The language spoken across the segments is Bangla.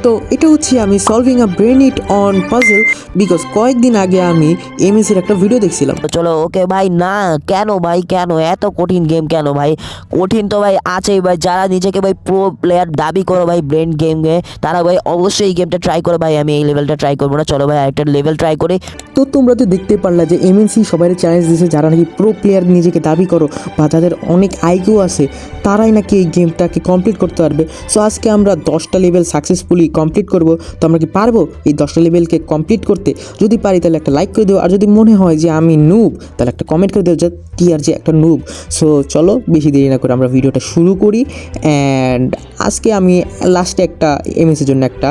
তো এটা হচ্ছে আমি solving a brain it on puzzle, because কয়েকদিন আগে আমি এমএসির একটা ভিডিও দেখছিলাম। তো চলো ওকে ভাই। না কেন ভাই, কেন এত কঠিন গেম কেন ভাই? কঠিন তো ভাই আছেই ভাই। যারা নিজেকে ভাই প্রো প্লেয়ার দাবি করো ভাই ব্রেন গেমে, তারা ভাই অবশ্যই এই গেমটা ট্রাই করো ভাই। আমি এই লেভেলটা ট্রাই করবো না, চলো ভাই আরেকটা লেভেল ট্রাই করি। তো তোমরা তো দেখতে পারলা যে এমএনসি সবাই চ্যালেঞ্জ দিয়েছে, যারা নাকি প্রো প্লেয়ার নিজেকে দাবি করো বা যাদের অনেক আইকিউ আছে, তারাই নাকি এই গেমটাকে কমপ্লিট করতে পারবে। সো আজকে আমরা 10টা লেভেল সাকসেসফুলি কমপ্লিট করব। তো আমরা কি পারবো এই 10টা লেভেলকে কমপ্লিট করতে? যদি পারি তাহলে একটা লাইক করে দিও, আর যদি মনে হয় যে আমি নুব তাহলে একটা কমেন্ট করে দিও যে টিয়ার যে একটা নুব। সো চলো বেশি দেরি না করে আমরা ভিডিওটা শুরু করি। অ্যান্ড আজকে আমি লাস্টে একটা এমএনসির জন্য একটা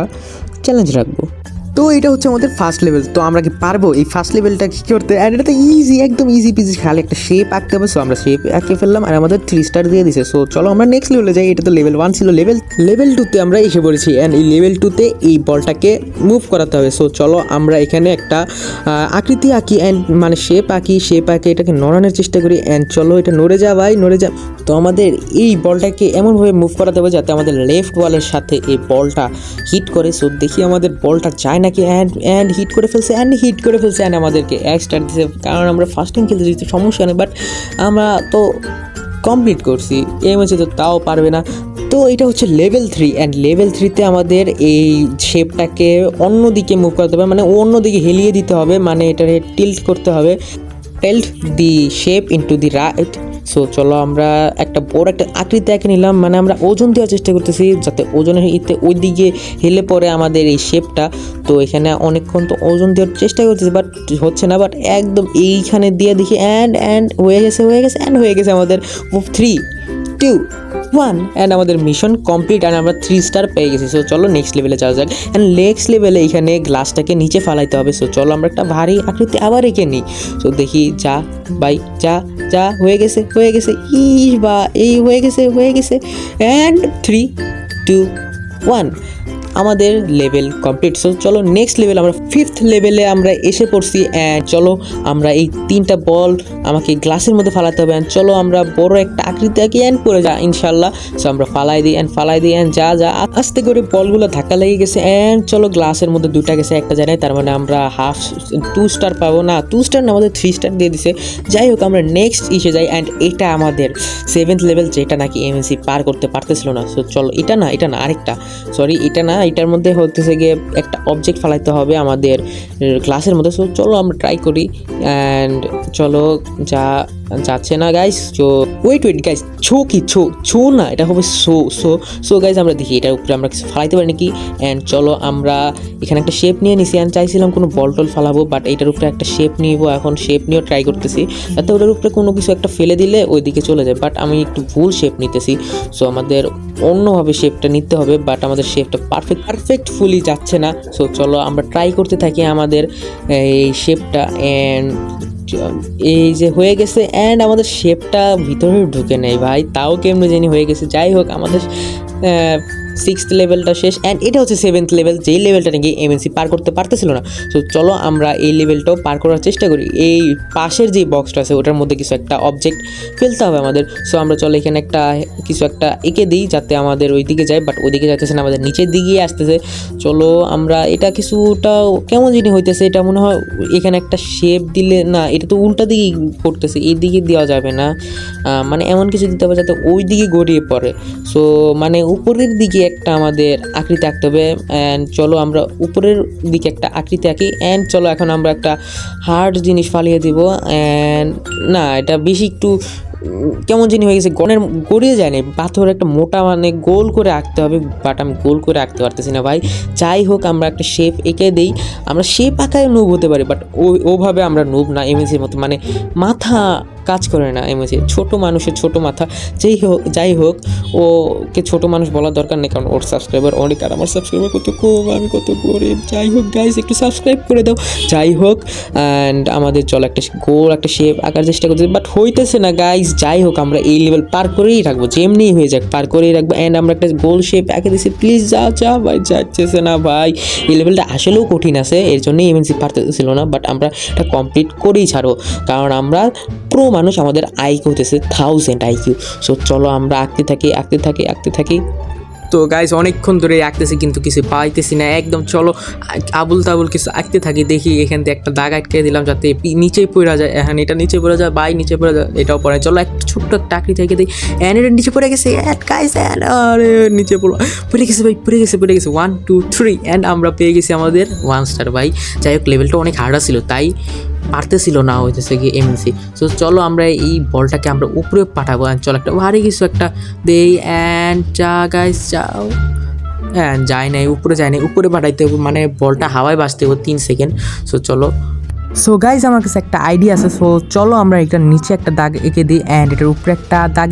চ্যালেঞ্জ রাখবো। তো এটা হচ্ছে আমাদের ফার্স্ট লেভেল। তো আমরা কি পারবো এই ফার্স্ট লেভেলটা কী করতে? অ্যান্ড এটা তো ইজি, একদম ইজি পিজি, খালি একটা শেপ আঁকতে হবে। সো আমরা শেপ আঁকে ফেললাম আর আমাদের 3 স্টার দিয়ে দিছে। সো চলো আমরা নেক্সট লেভেলে যাই। এটা তো লেভেল 1 ছিল, লেভেল 2তে আমরা এসে পড়েছি। অ্যান্ড এই লেভেল 2তে এই বলটাকে মুভ করাতে হবে। সো চলো আমরা এখানে একটা আকৃতি আঁকি, অ্যান্ড মানে শেপ আঁকি এটাকে নড়ানোর চেষ্টা করি। অ্যান্ড চলো এটা নড়ে যা ভাই, নড়ে যা। তো আমাদের এই বলটাকে এমনভাবে মুভ করাতে হবে যাতে আমাদের লেফট ওয়ালের সাথে এই বলটা হিট করে। সো দেখি আমাদের বলটা যায় নাকি। অ্যান্ড হিট করে ফেলছে অ্যান্ড আমাদেরকে 1 স্টার দিচ্ছে, কারণ আমরা ফার্স্ট টাইম খেলতে দিচ্ছি, সমস্যা নেই। বাট আমরা তো কমপ্লিট করছি, এই ম্যাচে তো তাও পারবে না। তো এটা হচ্ছে লেভেল 3, অ্যান্ড লেভেল 3তে আমাদের এই শেপটাকে অন্যদিকে মুভ করতে হবে, মানে অন্যদিকে হেলিয়ে দিতে হবে, মানে এটাকে টিল্ট করতে হবে, tilt the shape into the right. So চলো আমরা একটা বড় একটা আকৃতি এঁকে নিলাম, মানে আমরা ওজন দেওয়ার চেষ্টা করতেছি যাতে ওজনের ইতে ওই দিকে হেলে পড়ে আমাদের এই শেপটা। তো এখানে অনেকক্ষণ তো ওজন দেওয়ার চেষ্টা করতেছি, বাট হচ্ছে না। বাট একদম এইখানে দিয়ে দেখি অ্যান্ড হয়ে গেছে আমাদের 3, 2, 1 অ্যান্ড আমাদের মিশন কমপ্লিট, অ্যান্ড আমরা 3 স্টার পেয়ে গেছি। সো চলো নেক্সট লেভেলে যাওয়া যাক। অ্যান্ড নেক্সট লেভেলে এখানে গ্লাসটাকে নিচে ফালাইতে হবে। সো চলো আমরা একটা ভারী আকৃতি আবার এঁকে নিই। সো দেখি, যা ভাই যা হয়ে গেছে বা এই হয়ে গেছে অ্যান্ড 3, 2, 1 আমাদের লেভেল কমপ্লিট। সো চলো নেক্সট লেভেল, আমরা 5th লেভেলে আমরা এসে পড়ছি। অ্যান্ড চলো আমরা এই 3টা বল আমাকে গ্লাসের মধ্যে ফালাতে হবে। অ্যান্ড চলো আমরা বড় একটা আকৃতি আঁকি অ্যান্ড পড়ে যা ইনশাল্লাহ। সো আমরা ফালাই দিই অ্যান্ড যা আস্তে করে বলগুলো ধাক্কা লেগে গেছে। অ্যান্ড চলো গ্লাসের মধ্যে 2টা গেছে, একটা যায় নাই, তার মানে আমরা 2 স্টার পাবো না, 2 স্টার না, আমাদের 3 স্টার দিয়ে দিছে। যাই হোক আমরা নেক্সট এসে যাই। অ্যান্ড এটা আমাদের 7th লেভেল, যেটা নাকি এমএনসি পার করতে পারতেছিল না। সো চলো এটা না আরেকটা, সরি এটা না, এটার মধ্যে হতেছে গিয়ে একটা অবজেক্ট ফালাইতে হবে আমাদের ক্লাসের মধ্যে। সো চলো আমরা ট্রাই করি। অ্যান্ড চলো যাচ্ছে না গাইস। তো ওয়েট গাইস, ছো না, এটা হবে সো গাইস আমরা দেখি এটার উপরে আমরা কিছু ফালাইতে পারি নাকি। অ্যান্ড চলো আমরা এখানে একটা শেপ নিয়ে নিছি। অ্যান্ড চাইছিলাম কোনো বল টল ফালাবো, বাট এটার উপরে একটা শেপ নিব। এখন শেপ নিয়েও ট্রাই করতেছি যাতে ওটার উপরে কোনো কিছু একটা ফেলে দিলে ওই দিকে চলে যায়, বাট আমি একটু ভুল শেপ নিতেছি। সো আমাদের অন্যভাবে শেপটা নিতে হবে, বাট আমাদের শেপটা পারফেক্টফুলি যাচ্ছে না। সো চলো আমরা ট্রাই করতে থাকি আমাদের এই শেপটা। অ্যান্ড এই যে হয়ে গেছে, অ্যান্ড আমাদের শেপটা ভিতরে ঢুকে নেই ভাই, তাও কেমনে জানি হয়ে গেছে। যাই হোক আমাদের 6th লেভেলটা শেষ। অ্যান্ড এটা হচ্ছে 7th লেভেল, যেই লেভেলটা নাকি এমএনসি পার করতে পারতেছিল না। সো চলো আমরা এই লেভেলটাও পার করার চেষ্টা করি। এই পাশের যে বক্সটা আছে ওটার মধ্যে কিছু একটা অবজেক্ট ফেলতে হবে আমাদের। সো আমরা চলো এখানে কিছু একটা এঁকে দিই যাতে আমাদের ওই দিকে যায়, বাট ওই দিকে যাইতেছে না, আমাদের নিচের দিকেই আসতেছে। চলো আমরা এটা কিছুটা কেমন জিনিস হইতেছে, এটা মনে হয় এখানে একটা শেপ দিলে, না এটা তো উল্টা দিকেই করতেছে, এই দিকে দেওয়া যাবে না, মানে এমন কিছু দিতে হবে যাতে ওই দিকে গড়িয়ে পড়ে। সো মানে উপরের দিকে একটা আমাদের আকৃতি আঁকতে হবে। অ্যান্ড চলো আমরা উপরের দিকে একটা আকৃতি আঁকি। অ্যান্ড চলো এখন আমরা একটা হার্ড জিনিস ফালিয়ে দিব। অ্যান্ড না, এটা বেশি একটু কেমন জিনিস হয়ে গেছে, গড়িয়ে যায় না, পাথর একটা মোটা মানে গোল করে আঁকতে হবে, বাট আমি গোল করে আঁকতে পারতেছি না ভাই। যাই হোক আমরা একটা শেপ এঁকে দিই। আমরা শেপ আঁকায় নুব হতে পারি, বাট ওভাবে আমরা নুব না এমএসির মতো, মানে মাথা কাজ করে না এমএসি, ছোট মানুষের ছোট মাথা। যাই হোক ওকে ছোট মানুষ বলার দরকার নেই, কারণ ওর সাবস্ক্রাইবার অনেক, আর আমার সাবস্ক্রাইবার কত কম, আমি কত গরিব। যাই হোক গাইস একটু সাবস্ক্রাইব করে দাও। যাই হোক অ্যান্ড আমাদের চলো একটা গোল একটা শেপ আঁকার চেষ্টা করতেছি, বাট হইতেছে না গাইস। যাই হোক আমরা এই লেভেল পার করেই রাখবো, যেমনি হয়ে যাক পার করেই রাখবো। অ্যান্ড আমরা একটা গোল শেপ এঁকে দিচ্ছি। প্লিজ যা ভাই, যাচ্ছে না ভাই। এই লেভেলটা আসলেও কঠিন আছে, এর জন্যই এমএনসি পারতেছিল না, বাট আমরা এটা কমপ্লিট করেই ছাড়ো, কারণ আমরা প্রো মানুষ, আমাদের আইকিউ হতেছে 1000 আইকিউ। সো চলো আমরা আঁকতে থাকি। তো গাইজ অনেকক্ষণ ধরে আঁকতেছি কিন্তু কিছু পাইতেছি না একদম। চলো আবুল তাবুল কিছু আঁকতে থাকি, দেখি এখান থেকে একটা দাগ আটকে দিলাম যাতে নিচেই পড়ে যায়। এখন এটা নিচে পড়ে যায়, বাই নিচে পড়ে যায়, এটাও পড়ে। চলো একটা ছোট্ট একটা আকৃতি আঁকে দিই। অ্যান্ড এটা নিচে পড়ে গেছে, গাইজ আরে নিচে পড়ে গেছে ভাই, পড়ে গেছে 1 2 3 অ্যান্ড আমরা পেয়ে গেছি আমাদের 1 স্টার ভাই। যাই হোক লেভেলটা অনেক হার্ডার ছিল, তাই পারতেছিল না হইতেছে কি এমএনসি। সো চলো আমরা এই বলটাকে আমরা উপরে পাঠাবো। অ্যান্ড চলো একটা ভারী কিছু একটা দেই। অ্যান্ড যা গাইজ যাও। হ্যাঁ যায় নাই, উপরে যায় নাই, উপরে পাঠাইতে হবে, মানে বলটা হাওয়ায় বাজতে হবে 3 সেকেন্ড। সো চলো। সো গাইজ আমার কাছে একটা আইডিয়া আছে। সো চলো আমরা এটা নিচে একটা দাগ এঁকে দিই অ্যান্ড এটার উপরে একটা দাগ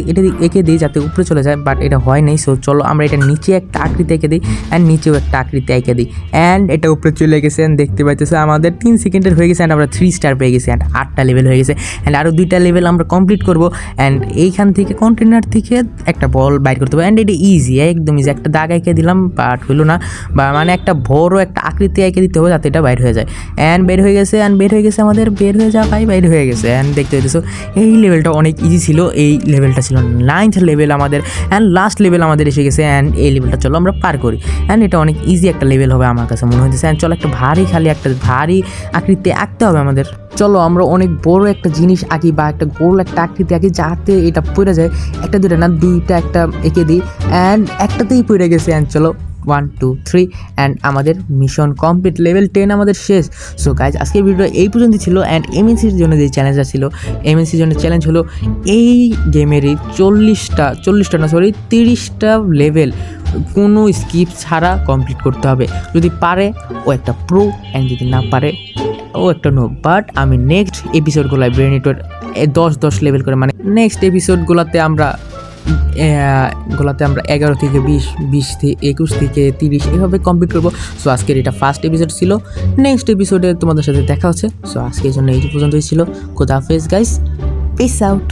এঁকে দিই যাতে উপরে চলে যায়, বাট এটা হয় নাই। সো চলো আমরা এটা নিচে একটা আকৃতি এঁকে দিই অ্যান্ড নিচেও একটা আকৃতি এঁকে দিই অ্যান্ড এটা উপরে চলে গেছে। অ্যান্ড দেখতে পাইতেছে আমাদের 3 সেকেন্ডের হয়ে গেছে অ্যান্ড আমরা 3 স্টার পেয়ে গেছি অ্যান্ড 8টা লেভেল হয়ে গেছে অ্যান্ড আরও 2টা লেভেল আমরা কমপ্লিট করবো। অ্যান্ড এইখান থেকে কন্টেনার থেকে একটা বল বাইর করতে হবে অ্যান্ড এটা ইজি, একদম ইজি। একটা দাগ এঁকে দিলাম বাট হইলো না, বা মানে একটা বড় একটা আকৃতি এঁকে দিতে হবে যাতে এটা বাইর হয়ে যায়। অ্যান্ড বের হয়ে গেছে আমাদের, বের হয়ে যাওয়া ভাই, বাইর হয়ে গেছে। অ্যান্ড দেখতে পেতেছো এই লেভেলটা অনেক ইজি ছিল। এই লেভেলটা ছিল 9th লেভেল আমাদের অ্যান্ড লাস্ট লেভেল আমাদের এসে গেছে। অ্যান্ড এই লেভেলটা চলো আমরা পার করি অ্যান্ড এটা অনেক ইজি একটা লেভেল হবে আমার কাছে মনে হইতেছে। অ্যান্ড চলো একটা ভারী আকৃতি আঁকতে হবে আমাদের। চলো আমরা অনেক বড় একটা জিনিস আঁকি বা একটা গোল একটা আকৃতি আঁকি যাতে এটা পড়ে যায়। একটা দুইটা না, 2টা একটা এঁকে দিই অ্যান্ড একটাতেই পড়ে গেছে। অ্যান্ড চলো 1 2 3 অ্যান্ড আমাদের মিশন কমপ্লিট, লেভেল 10 আমাদের শেষ। সো গাইজ আজকের ভিডিও এই পর্যন্ত ছিল। অ্যান্ড এমএনসির জন্য যে চ্যালেঞ্জটা ছিল, এমএনসির জন্য চ্যালেঞ্জ হলো এই গেমেরই 30টা লেভেল কোনো স্কিপ ছাড়া কমপ্লিট করতে হবে। যদি পারে ও একটা প্রো অ্যান্ড যদি না পারে ও একটা নো। বাট আমি নেক্সট এপিসোডগুলোয় ব্রেনিটোর 10 লেভেল করে, মানে নেক্সট এপিসোডগুলোতে আমরা 11 থেকে 20 থেকে 21 থেকে 30 এভাবে কমপ্লিট করবো। সো আজকের এটা ফার্স্ট এপিসোড ছিল, নেক্সট এপিসোডে তোমাদের সাথে দেখা হচ্ছে। সো আজকের জন্য এই পর্যন্তই ছিল। খোদা হাফেজ গাইস, পিস আউট।